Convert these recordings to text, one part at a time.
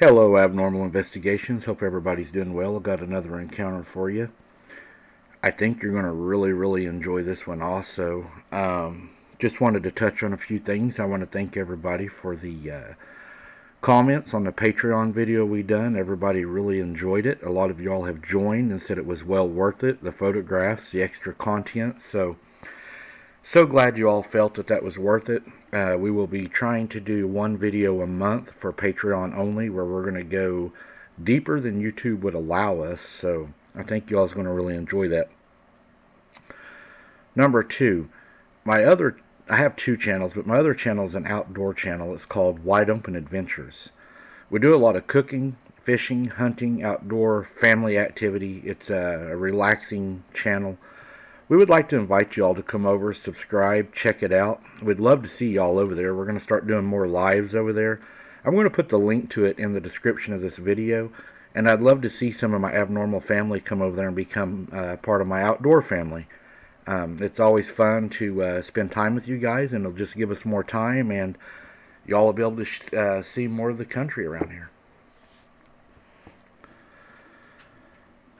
Hello, Abnormal Investigations. Hope everybody's doing well. I've got another encounter for you. I think you're going to really enjoy this one also. Just wanted to touch on a few things. I want to thank everybody for the comments on the Patreon video we done. Everybody really enjoyed it. A lot of y'all have joined and said it was well worth it. The photographs, the extra content. So glad you all felt that that was worth it. We will be trying to do one video a month for Patreon only, where we're going to go deeper than YouTube would allow us. So I think you all is going to really enjoy that. Number two, I have two channels, but my other channel is an outdoor channel. It's called Wide Open Adventures. We do a lot of cooking, fishing, hunting, outdoor family activity. It's a relaxing channel. We would like to invite you all to come over, subscribe, check it out. We'd love to see you all over there. We're going to start doing more lives over there. I'm going to put the link to it in the description of this video, and I'd love to see some of my abnormal family come over there and become part of my outdoor family. It's always fun to spend time with you guys, and it'll just give us more time, and y'all will be able to see more of the country around here.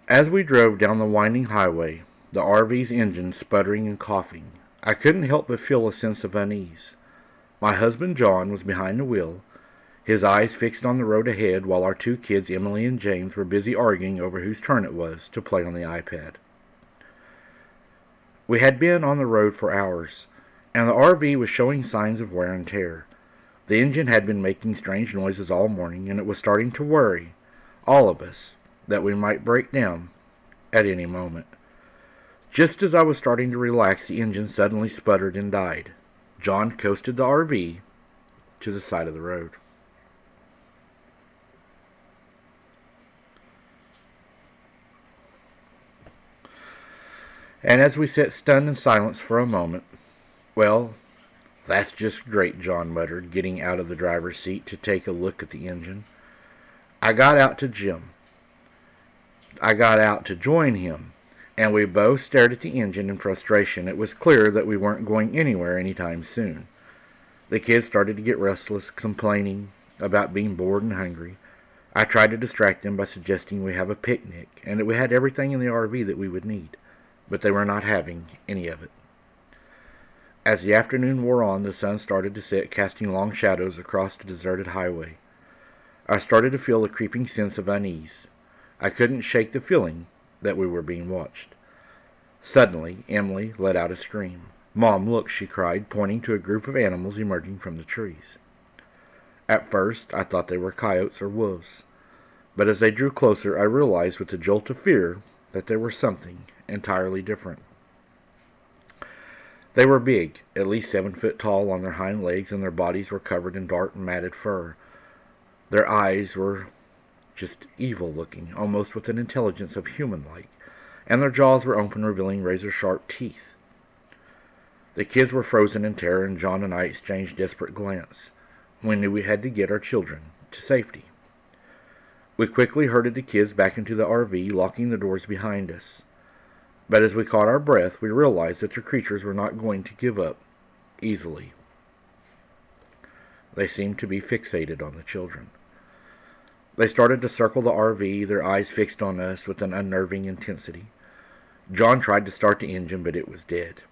As we drove down the winding highway, the RV's engine sputtering and coughing, I couldn't help but feel a sense of unease. My husband John was behind the wheel, his eyes fixed on the road ahead, while our two kids, Emily and James, were busy arguing over whose turn it was to play on the iPad. We had been on the road for hours, and the RV was showing signs of wear and tear. The engine had been making strange noises all morning, and it was starting to worry all of us that we might break down at any moment. Just as I was starting to relax, the engine suddenly sputtered and died. John coasted the RV to the side of the road. And as we sat stunned in silence for a moment, "Well, that's just great," John muttered, getting out of the driver's seat to take a look at the engine. I got out to join him, and we both stared at the engine in frustration. It was clear that we weren't going anywhere anytime soon. The kids started to get restless, complaining about being bored and hungry. I tried to distract them by suggesting we have a picnic, and that we had everything in the RV that we would need, but they were not having any of it. As the afternoon wore on, the sun started to set, casting long shadows across the deserted highway. I started to feel a creeping sense of unease. I couldn't shake the feeling that we were being watched. Suddenly, Emily let out a scream. "Mom, look," she cried, pointing to a group of animals emerging from the trees. At first, I thought they were coyotes or wolves, but as they drew closer, I realized with a jolt of fear that they were something entirely different. They were big, at least 7 foot tall on their hind legs, and their bodies were covered in dark matted fur. Their eyes were just evil-looking, almost with an intelligence of human-like, and their jaws were open, revealing razor-sharp teeth. The kids were frozen in terror, and John and I exchanged desperate glances. We knew we had to get our children to safety. We quickly herded the kids back into the RV, locking the doors behind us. But as we caught our breath, we realized that the creatures were not going to give up easily. They seemed to be fixated on the children. They started to circle the RV, their eyes fixed on us with an unnerving intensity. John tried to start the engine, but it was dead,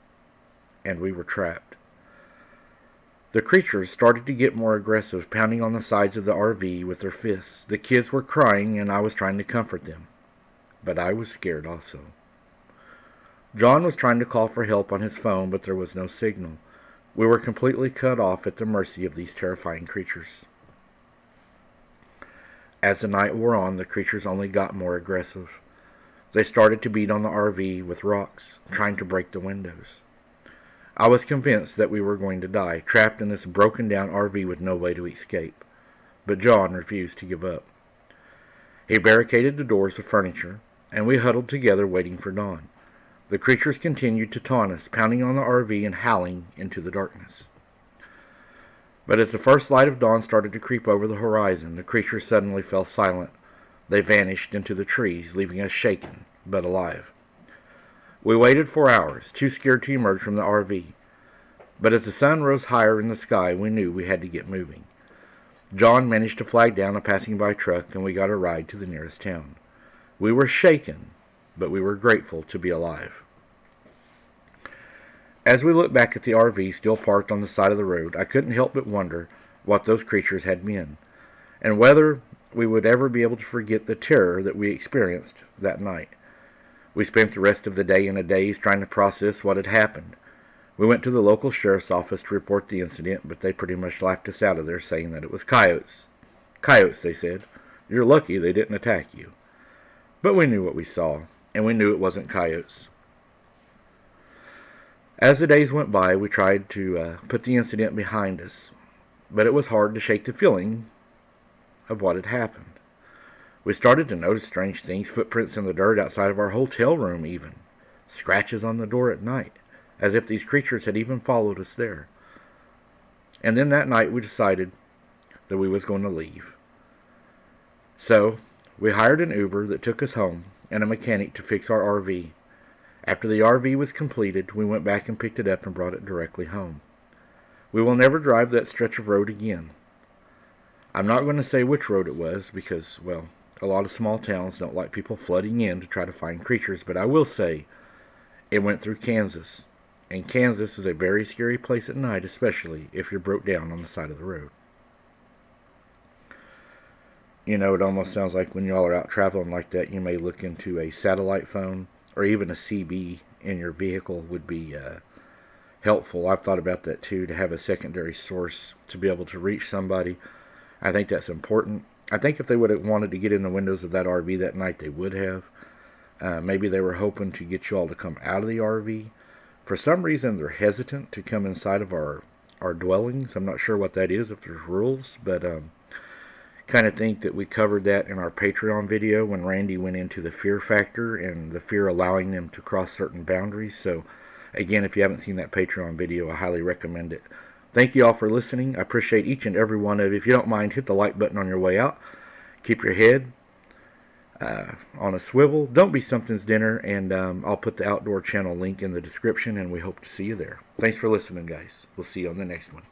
and we were trapped. The creatures started to get more aggressive, pounding on the sides of the RV with their fists. The kids were crying, and I was trying to comfort them, but I was scared also. John was trying to call for help on his phone, but there was no signal. We were completely cut off at the mercy of these terrifying creatures. As the night wore on, the creatures only got more aggressive. They started to beat on the RV with rocks, trying to break the windows. I was convinced that we were going to die, trapped in this broken-down RV with no way to escape. But John refused to give up. He barricaded the doors with furniture, and we huddled together waiting for dawn. The creatures continued to taunt us, pounding on the RV and howling into the darkness. But as the first light of dawn started to creep over the horizon, the creatures suddenly fell silent. They vanished into the trees, leaving us shaken, but alive. We waited for hours, too scared to emerge from the RV. But as the sun rose higher in the sky, we knew we had to get moving. John managed to flag down a passing by truck, and we got a ride to the nearest town. We were shaken, but we were grateful to be alive. As we looked back at the RV still parked on the side of the road, I couldn't help but wonder what those creatures had been, and whether we would ever be able to forget the terror that we experienced that night. We spent the rest of the day in a daze trying to process what had happened. We went to the local sheriff's office to report the incident, but they pretty much laughed us out of there, saying that it was coyotes. Coyotes, they said. You're lucky they didn't attack you. But we knew what we saw, and we knew it wasn't coyotes. As the days went by, we tried to put the incident behind us, but it was hard to shake the feeling of what had happened. We started to notice strange things, footprints in the dirt outside of our hotel room even, scratches on the door at night, as if these creatures had even followed us there. And then that night we decided that we was going to leave. So we hired an Uber that took us home and a mechanic to fix our RV. After the RV was completed, we went back and picked it up and brought it directly home. We will never drive that stretch of road again. I'm not going to say which road it was because, well, a lot of small towns don't like people flooding in to try to find creatures, but I will say it went through Kansas. And Kansas is a very scary place at night, especially if you're broke down on the side of the road. You know, it almost sounds like when y'all are out traveling like that, you may look into a satellite phone or even a CB in your vehicle would be helpful. I've thought about that too, to have a secondary source to be able to reach somebody. I think that's important. I think if they would have wanted to get in the windows of that RV that night, they would have. Maybe they were hoping to get you all to come out of the RV. For some reason, they're hesitant to come inside of our dwellings. I'm not sure what that is, if there's rules, but kind of think that we covered that in our Patreon video when Randy went into the fear factor and the fear allowing them to cross certain boundaries. So, again, if you haven't seen that Patreon video, I highly recommend it. Thank you all for listening. I appreciate each and every one of you. If you don't mind, hit the like button on your way out. Keep your head on a swivel. Don't be something's dinner, and I'll put the Outdoor Channel link in the description, and we hope to see you there. Thanks for listening, guys. We'll see you on the next one.